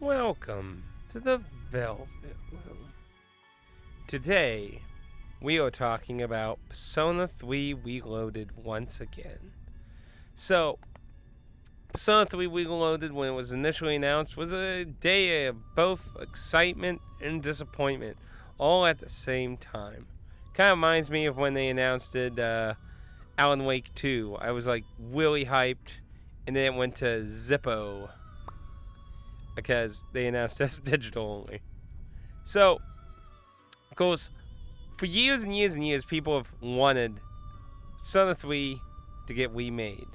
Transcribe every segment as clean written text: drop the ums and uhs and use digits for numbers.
Welcome to the Velvet Room. Today, we are talking about Persona 3 Reloaded once again. So, Persona 3 Reloaded, when it was initially announced, was a day of both excitement and disappointment, all at the same time. Kind of reminds me of when they announced it, Alan Wake 2. I was like really hyped, and then it went to Zippo because they announced as digital only. So, of course, for years and years and years, people have wanted Persona 3 to get remade.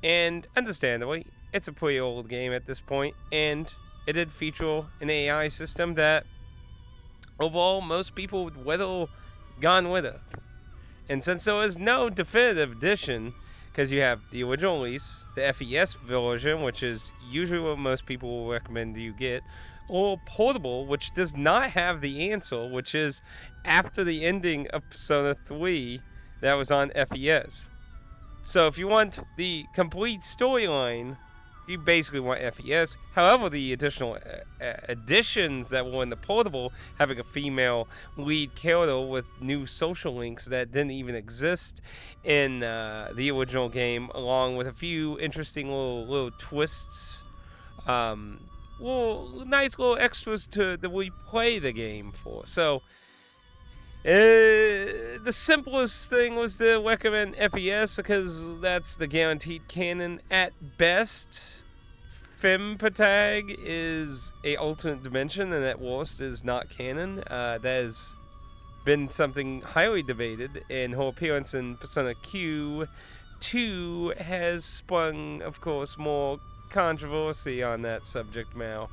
And understandably, it's a pretty old game at this point, and it did feature an AI system that overall most people would whittle gone with it. And since there was no definitive edition, because you have the original release, the FES version, which is usually what most people will recommend you get, or portable, which does not have the answer, which is after the ending of Persona 3 that was on FES. So if you want the complete storyline, you basically want FES. However, the additional additions that were in the portable, having a female lead character with new social links that didn't even exist in the original game, along with a few interesting little twists, nice little extras to replay the game for. So the simplest thing was to recommend FES because that's the guaranteed canon at best. Femprotag is a alternate dimension, and at worst is not canon. That has been something highly debated, and her appearance in Persona Q2 has sprung, of course, more controversy on that subject matter.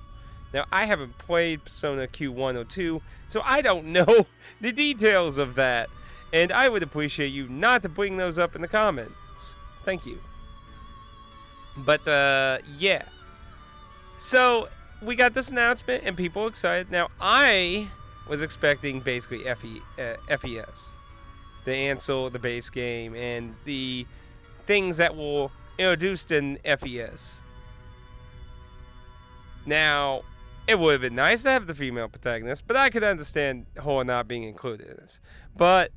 Now, I haven't played Persona Q1 or 2, so I don't know the details of that. And I would appreciate you not to bring those up in the comments. Thank you. But, yeah. So, we got this announcement, and people are excited. Now, I was expecting basically FES. The answer, the base game, and the things that were introduced in FES. Now, it would have been nice to have the female protagonist, but I could understand her not being included in this. But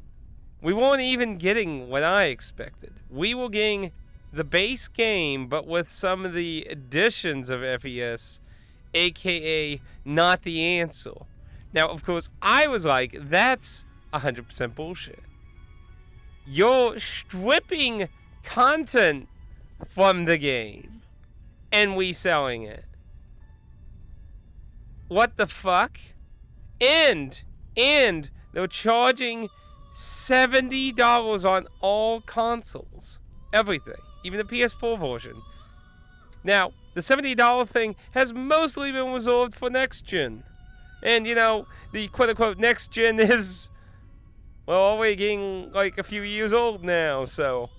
we weren't even getting what I expected. We were getting the base game, but with some of the additions of FES, aka not the answer. Now, of course, I was like, that's 100% bullshit. You're stripping content from the game and reselling it. What the fuck? And they're charging $70 on all consoles. Everything. Even the PS4 version. Now, the $70 thing has mostly been reserved for next gen. And, the quote-unquote next gen is, well, already getting like a few years old now, so.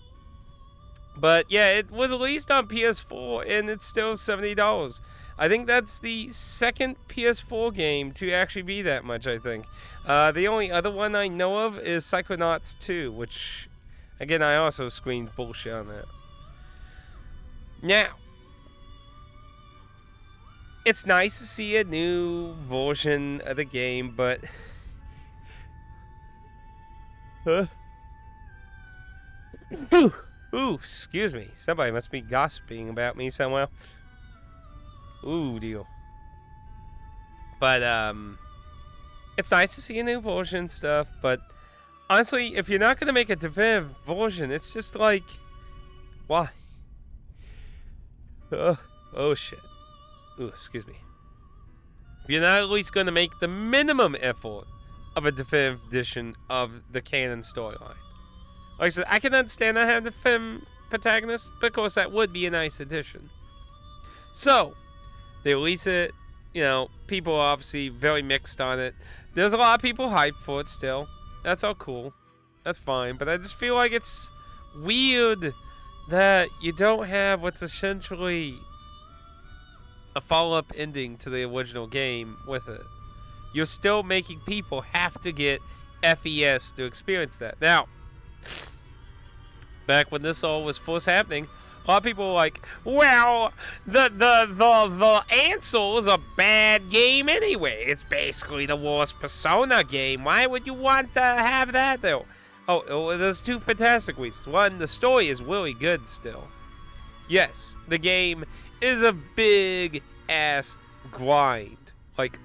But, yeah, it was released on PS4, and it's still $70. I think that's the second PS4 game to actually be that much, I think. The only other one I know of is Psychonauts 2, which, again, I also screamed bullshit on that. Now, it's nice to see a new version of the game, but... Ooh, excuse me. Somebody must be gossiping about me somewhere. Ooh, deal. But, it's nice to see a new version and stuff, but honestly, if you're not going to make a definitive version, it's just like, why? Oh, shit. Ooh, excuse me. If you're not at least going to make the minimum effort of a definitive edition of the canon storyline. Like I said, I can understand not having the femme protagonist, but of course that would be a nice addition. So, they release it, people are obviously very mixed on it. There's a lot of people hyped for it still. That's all cool. That's fine. But I just feel like it's weird that you don't have what's essentially a follow-up ending to the original game with it. You're still making people have to get FES to experience that. Now, back when this all was first happening, A lot of people are like, well, the Ansel is a bad game anyway. It's basically the worst Persona game. Why would you want to have that, though? Oh, there's two fantastic reasons. One, the story is really good still. Yes, the game is a big-ass grind. Like,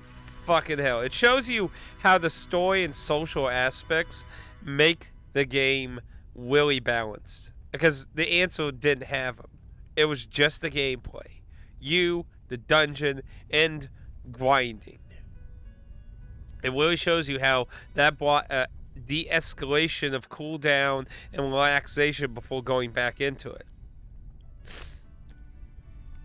fucking hell. It shows you how the story and social aspects make the game really balanced. Because the Ansel didn't have them. It was just the gameplay. You, the dungeon, and grinding. It really shows you how that brought a de-escalation of cooldown and relaxation before going back into it.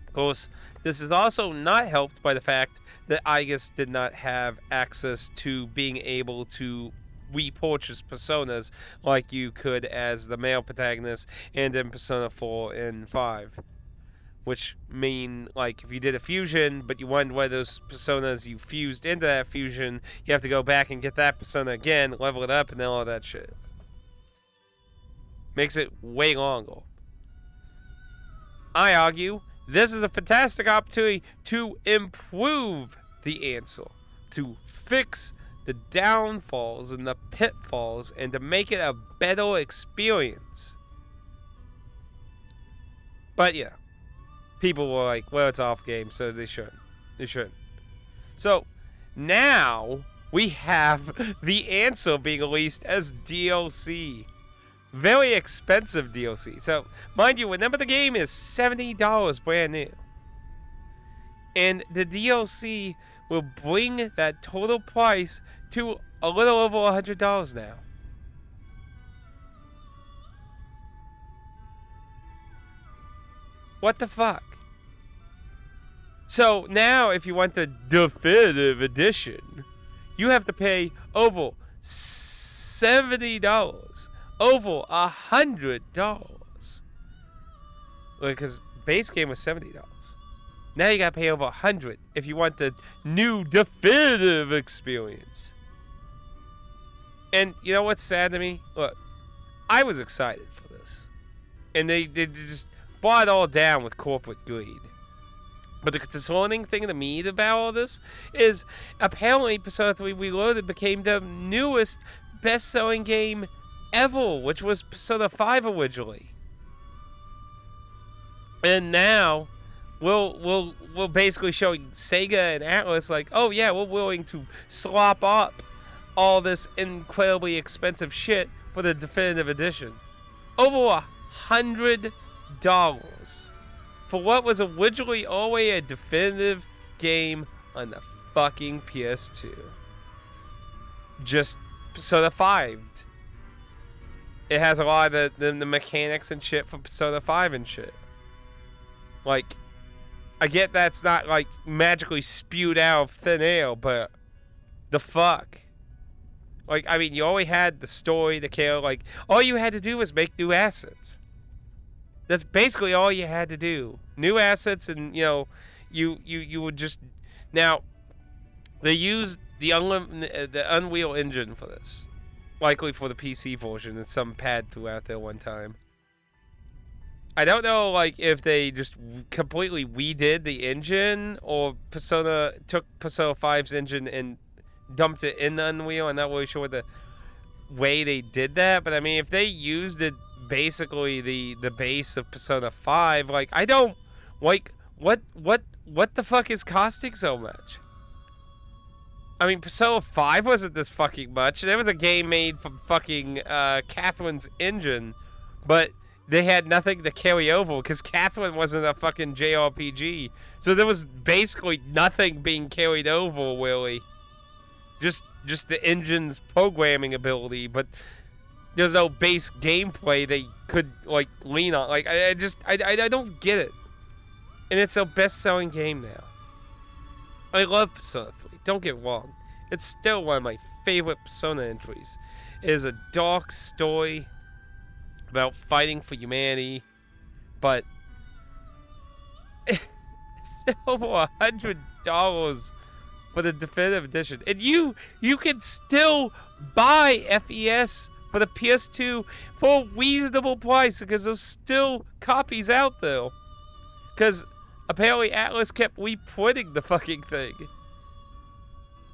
Of course, this is also not helped by the fact that Igus did not have access to being able to repurchase personas like you could as the male protagonist and in Persona 4 and 5. Which mean, like, if you did a fusion, but you wanted one of those personas you fused into that fusion, you have to go back and get that persona again, level it up, and then all that shit. Makes it way longer. I argue this is a fantastic opportunity to improve the Ansel, to fix the downfalls and the pitfalls, and to make it a better experience. But yeah, people were like, well, it's off game, so they shouldn't. They shouldn't. So now we have the Ansel being released as DLC. Very expensive DLC. So, mind you, remember the game is $70 brand new. And the DLC will bring that total price to a little over $100 now. What the fuck? So now, if you want the definitive edition, you have to pay over $70. Over $100. Because base game was $70. Now you gotta pay over $100 if you want the new definitive experience. And you know what's sad to me? Look, I was excited for this. And they just brought it all down with corporate greed. But the concerning thing to me about all this is apparently Persona 3 Reloaded became the newest best-selling game ever, which was Persona 5 originally. And now we're basically showing Sega and Atlas like, oh yeah, we're willing to slop up all this incredibly expensive shit for the definitive edition. Over $100 for what was originally always a definitive game on the fucking PS2. Just Persona 5. It has a lot of the mechanics and shit from Persona 5 and shit. Like, I get that's not, like, magically spewed out of thin air, but the fuck? Like, I mean, you always had the story, the kill, like, all you had to do was make new assets. That's basically all you had to do. New assets, and, you know, you would just... Now, they used the Unreal Engine for this. Likely for the PC version, and some pad throughout there one time. I don't know, like, if they just completely redid the engine, or Persona took Persona 5's engine and dumped it in Unreal. I'm not really sure the way they did that, but I mean, if they used it basically the base of Persona 5, like, I don't, like, what the fuck is costing so much? I mean, Persona 5 wasn't this fucking much. There was a game made from fucking Catherine's engine, but they had nothing to carry over because Catherine wasn't a fucking JRPG. So there was basically nothing being carried over, really. Just the engine's programming ability, but there's no base gameplay they could, like, lean on. Like, I don't get it. And it's a best-selling game now. I love Persona 3. Don't get wrong. It's still one of my favorite Persona entries. It is a dark story about fighting for humanity, but it's over $100 for the definitive edition. And you can still buy FES for the PS2 for a reasonable price because there's still copies out there. Because apparently Atlas kept reprinting the fucking thing.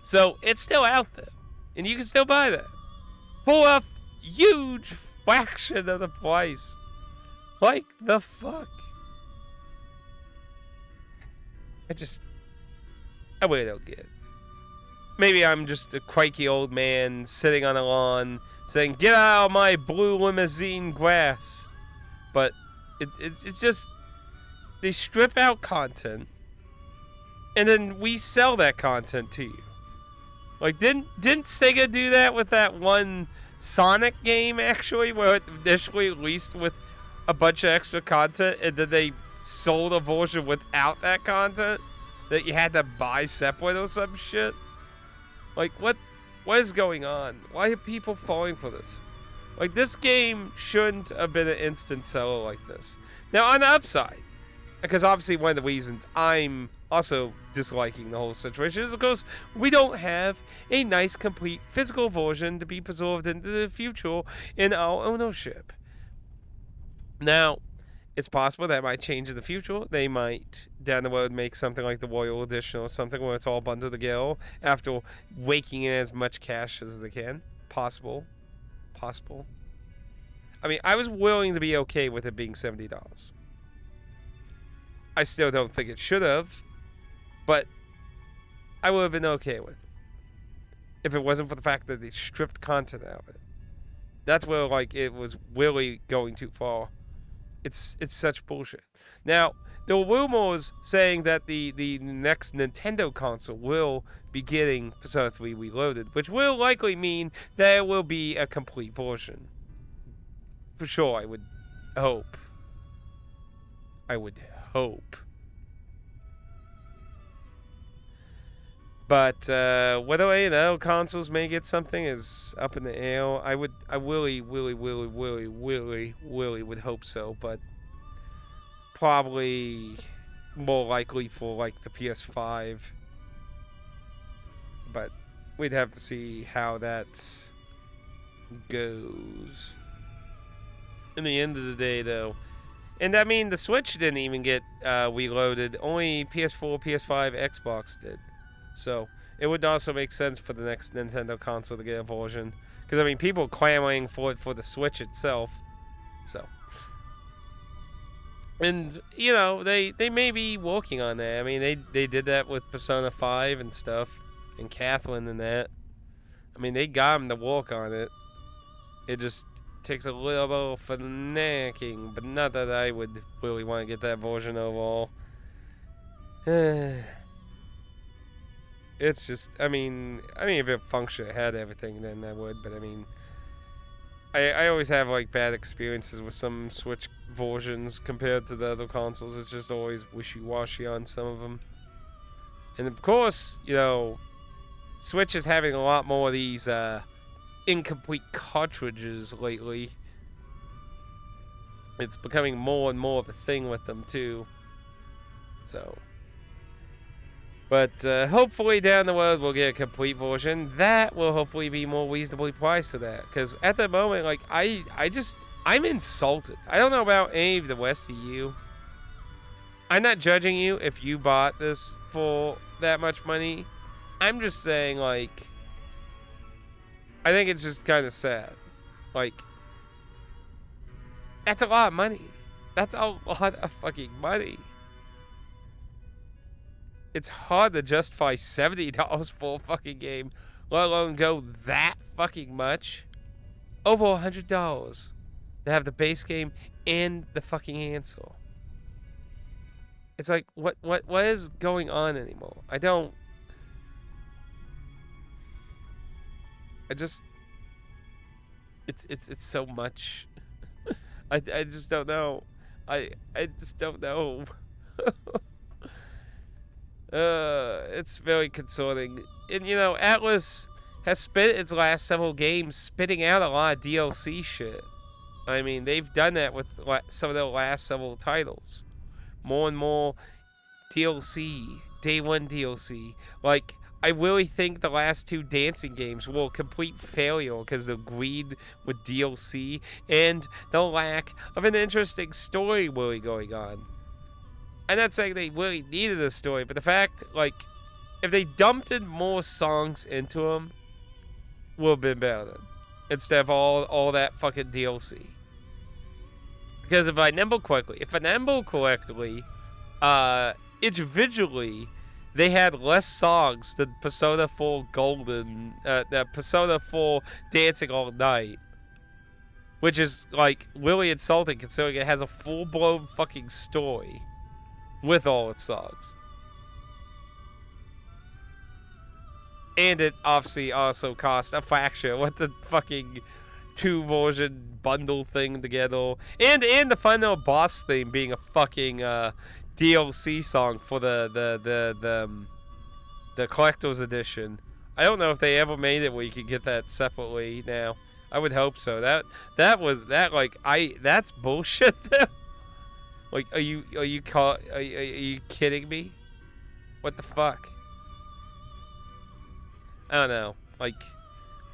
So it's still out there. And you can still buy that. For a huge fraction of the price. Like the fuck? I really don't get it. Maybe I'm just a quaky old man sitting on a lawn saying, "Get out of my blue limousine grass." But it's just, they strip out content and then we sell that content to you. Like, didn't Sega do that with that one Sonic game, actually, where it initially released with a bunch of extra content and then they sold a version without that content that you had to buy separate or some shit? Like, what is going on? Why are people falling for this? Like, this game shouldn't have been an instant seller like this. Now, on the upside, because obviously one of the reasons I'm also disliking the whole situation is, of course, we don't have a nice, complete physical version to be preserved into the future in our ownership. Now, it's possible that might change in the future. They might, down the road, make something like the Royal Edition or something where it's all bundled together after raking in as much cash as they can. Possible. I mean, I was willing to be okay with it being $70. I still don't think it should have, but I would have been okay with it if it wasn't for the fact that they stripped content out of it. That's where, like, it was really going too far. It's such bullshit. Now, there were rumors saying that the next Nintendo console will be getting Persona 3 Reloaded, which will likely mean there will be a complete version. For sure, I would hope. But whether consoles may get something is up in the air. I really would hope so, but probably more likely for like the PS5. But we'd have to see how that goes. In the end of the day, though. And I mean, the Switch didn't even get reloaded. Only PS4, PS5, Xbox did. So it would also make sense for the next Nintendo console to get a version. Because, I mean, people are clamoring for it for the Switch itself. So. And, you know, they may be working on that. I mean, they did that with Persona 5 and stuff. And Catherine and that. I mean, they got them to work on it. It just takes a little bit of finagling. But not that I would really want to get that version overall. It's just, I mean, if it functioned, it had everything, then I would. But I mean, I always have like bad experiences with some Switch versions compared to the other consoles. It's just always wishy-washy on some of them. And of course, you know, Switch is having a lot more of these incomplete cartridges lately. It's becoming more and more of a thing with them too. So. But hopefully down the road we'll get a complete version. That will hopefully be more reasonably priced for that. Because at the moment, like, I'm insulted. I don't know about any of the rest of you. I'm not judging you if you bought this for that much money. I'm just saying, like, I think it's just kind of sad. Like, that's a lot of money. That's a lot of fucking money. It's hard to justify $70 for a fucking game, let alone go that fucking much. Over $100 to have the base game and the fucking handle. It's like, what is going on anymore? It's so much. I just don't know. I just don't know. It's very concerning. And, you know, Atlas has spent its last several games spitting out a lot of DLC shit. I mean, they've done that with some of their last several titles. More and more DLC, day one DLC. Like, I really think the last two dancing games were a complete failure because the greed with DLC and the lack of an interesting story really going on. I'm not saying they really needed a story, but the fact, like, if they dumped in more songs into them, would have been better than. Instead of all that fucking DLC. Because if I remember correctly, individually, they had less songs than Persona 4 Golden, Persona 4 Dancing All Night. Which is, like, really insulting considering it has a full-blown fucking story with all its songs. And it obviously also cost a fraction with the fucking 2-version bundle thing together. And the final boss theme being a fucking DLC song for the collector's edition. I don't know if they ever made it where you could get that separately now. I would hope so. That's bullshit though. Like, are you kidding me? What the fuck? I don't know. Like,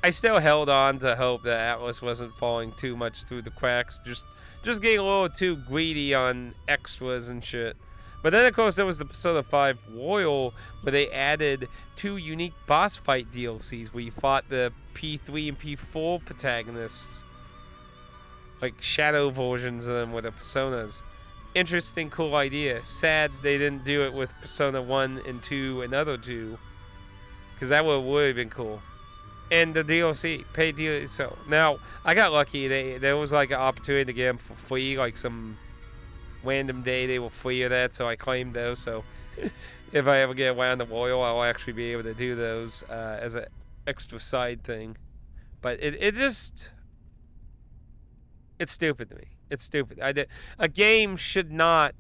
I still held on to hope that Atlas wasn't falling too much through the cracks. Just getting a little too greedy on extras and shit. But then, of course, there was the Persona 5 Royal, where they added 2 unique boss fight DLCs where you fought the P3 and P4 protagonists. Like, shadow versions of them with the Personas. Interesting, cool idea. Sad they didn't do it with Persona 1 and 2 and other 2. Because that would have really been cool. And the DLC, paid DLC. So, now, I got lucky. There was, like, an opportunity to get them for free, like some random day they were free of that, so I claimed those. So if I ever get around the Royal, I'll actually be able to do those as an extra side thing. But it's stupid to me. It's stupid. A game should not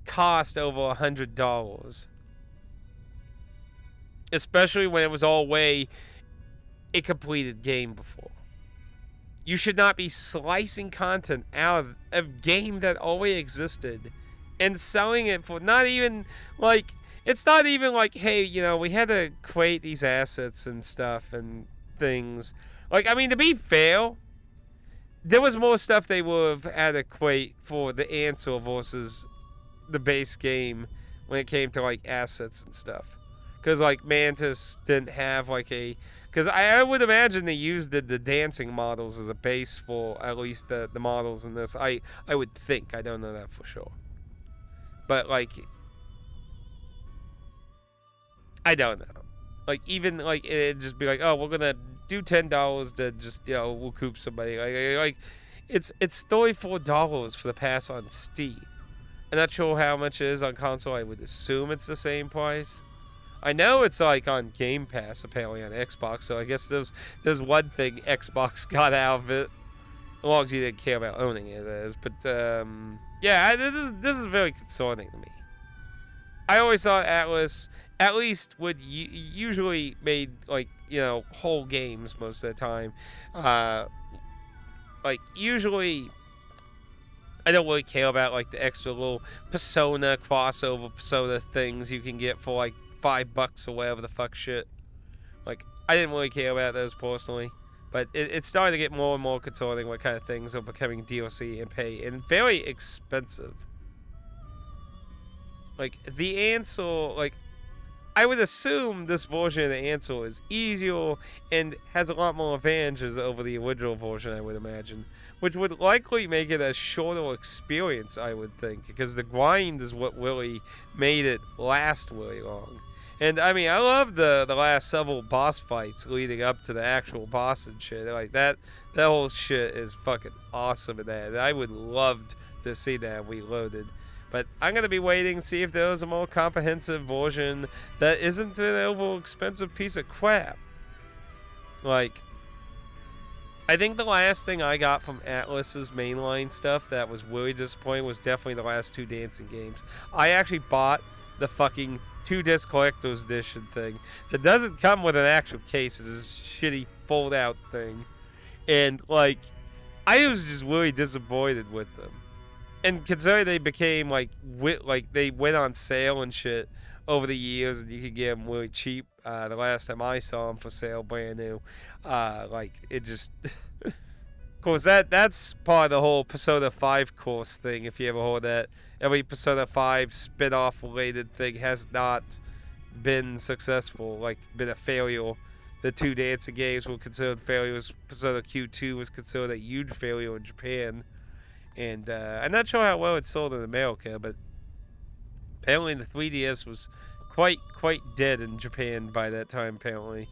cost over $100, especially when it was already a completed game before. You should not be slicing content out of a game that already existed and selling it for not even, like, it's not even like, hey, you know, we had to create these assets and stuff and things. Like, I mean, to be fair, there was more stuff they would have had to create for the answer versus the base game when it came to, like, assets and stuff. Because, like, Mantis didn't have, like, a... Because I would imagine they used the dancing models as a base for at least the models in this. I would think. I don't know that for sure. But, like... I don't know. Like, even, like, it'd just be like, oh, we're going to do $10 to just, you know, recoup somebody. Like it's $34 for the pass on Steam. I'm not sure how much it is on console. I would assume it's the same price. I know it's like on Game Pass apparently on Xbox, so I guess there's one thing Xbox got out of it, as long as you didn't care about owning it. But yeah, this is very concerning to me. I always thought Atlas at least would usually made, like, you know, whole games most of the time. Like, usually I don't really care about, like, the extra little Persona crossover Persona things you can get for, like, $5 or whatever the fuck shit. Like, I didn't really care about those personally, but it's starting to get more and more concerning what kind of things are becoming DLC and pay, and very expensive. Like, the answer, like, I would assume this version of the answer is easier and has a lot more advantages over the original version, I would imagine, which would likely make it a shorter experience, I would think, because the grind is what really made it last really long. And, I mean, I love the last several boss fights leading up to the actual boss and shit. Like, that whole shit is fucking awesome in that. And I would love to see that reloaded. But I'm going to be waiting to see if there's a more comprehensive version that isn't an over-expensive piece of crap. Like, I think the last thing I got from Atlas's mainline stuff that was really disappointing was definitely the last 2 dancing games. I actually bought the fucking 2-disc collector's edition thing that doesn't come with an actual case. It's this shitty fold-out thing. And, like, I was just really disappointed with them. And considering they became, like, they went on sale and shit over the years, and you could get them really cheap. The last time I saw them for sale, brand new, like it just. Of course, that's part of the whole Persona 5 course thing. If you ever heard that, every Persona 5 spin-off related thing has not been successful, like been a failure. The two dancing games were considered failures. Persona Q2 was considered a huge failure in Japan, and I'm not sure how well it sold in America, but apparently the 3DS was quite dead in Japan by that time. Apparently,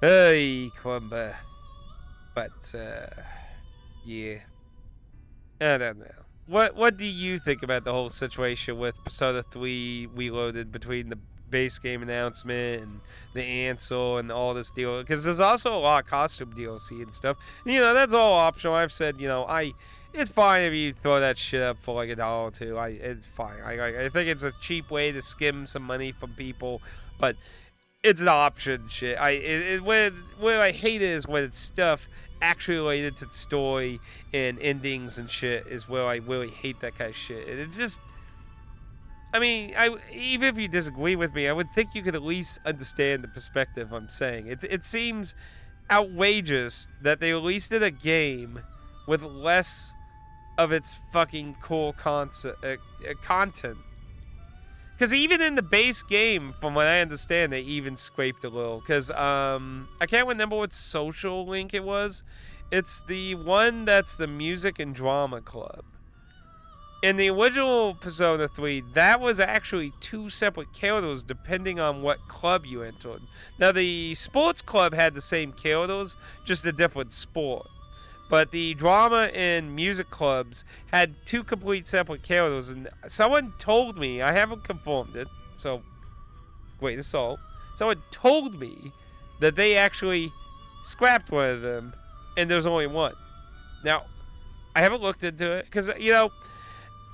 hey, Crumba. But yeah, I don't know. What do you think about the whole situation with Persona 3 Reloaded, between the base game announcement and the answer and all this deal? Because there's also a lot of costume DLC and stuff. And, that's all optional. I've said, it's fine if you throw that shit up for like $1 or $2. It's fine. I think it's a cheap way to skim some money from people, but it's an option shit. Where I hate it is when it's stuff actually related to the story and endings and shit is where I really hate that kind of shit. And it's just, even if you disagree with me, I would think you could at least understand the perspective I'm saying. It seems outrageous that they released a game with less of its fucking core content. Because even in the base game, from what I understand, they even scraped a little. Because I can't remember what social link it was. It's the one that's the music and drama club. In the original Persona 3, that was actually 2 separate characters depending on what club you entered. Now, the sports club had the same characters, just a different sport. But the drama and music clubs had 2 complete separate characters, and someone told me, I haven't confirmed it, so grain of salt. Someone told me that they actually scrapped one of them, and there's only one. Now, I haven't looked into it, because,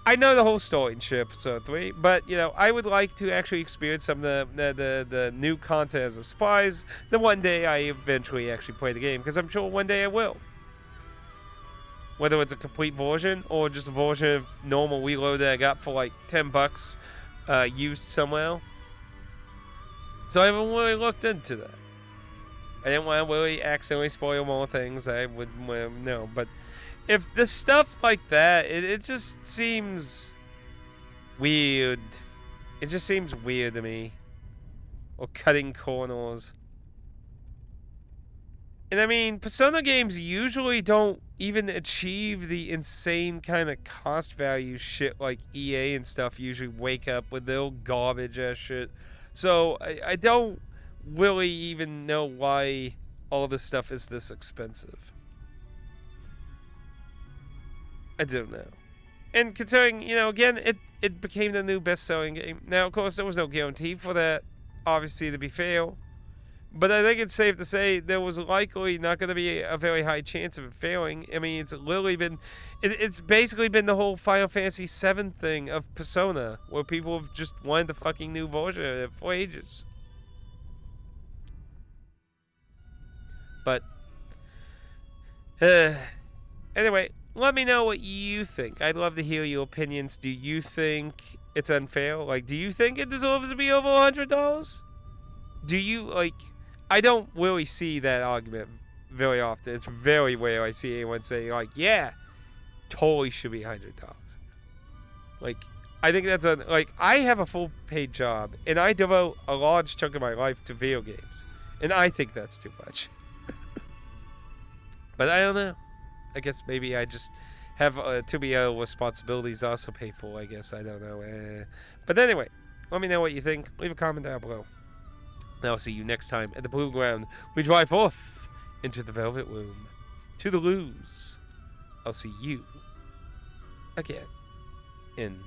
I know the whole story in shit, Episode 3, but, I would like to actually experience some of the new content as a surprise the one day I eventually actually play the game, because I'm sure one day I will. Whether it's a complete version or just a version of normal Reload that I got for like $10 used somewhere. So I haven't really looked into that. I didn't want to really accidentally spoil more things I would know. But if the stuff like that, it just seems weird. It just seems weird to me. Or cutting corners. And Persona games usually don't even achieve the insane kind of cost value shit like EA and stuff usually wake up with their garbage ass shit. So I don't really even know why all this stuff is this expensive. I don't know. And considering, again, it became the new best-selling game. Now, of course, there was no guarantee for that, obviously, to be fair. But I think it's safe to say there was likely not going to be a very high chance of it failing. It's literally been... It's basically been the whole Final Fantasy VII thing of Persona, where people have just wanted the fucking new version of it for ages. But... anyway, let me know what you think. I'd love to hear your opinions. Do you think it's unfair? Like, do you think it deserves to be over $100? Do you, I don't really see that argument very often. It's very rare I see anyone say, yeah, totally should be $100. I think that's I have a full-paid job, and I devote a large chunk of my life to video games, and I think that's too much. But I don't know. I guess maybe I just have too many other responsibilities also pay for, I guess. I don't know. But anyway, let me know what you think. Leave a comment down below. And I'll see you next time at the Blue Ground. We drive forth into the Velvet Room to the lose. I'll see you again in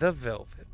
the Velvet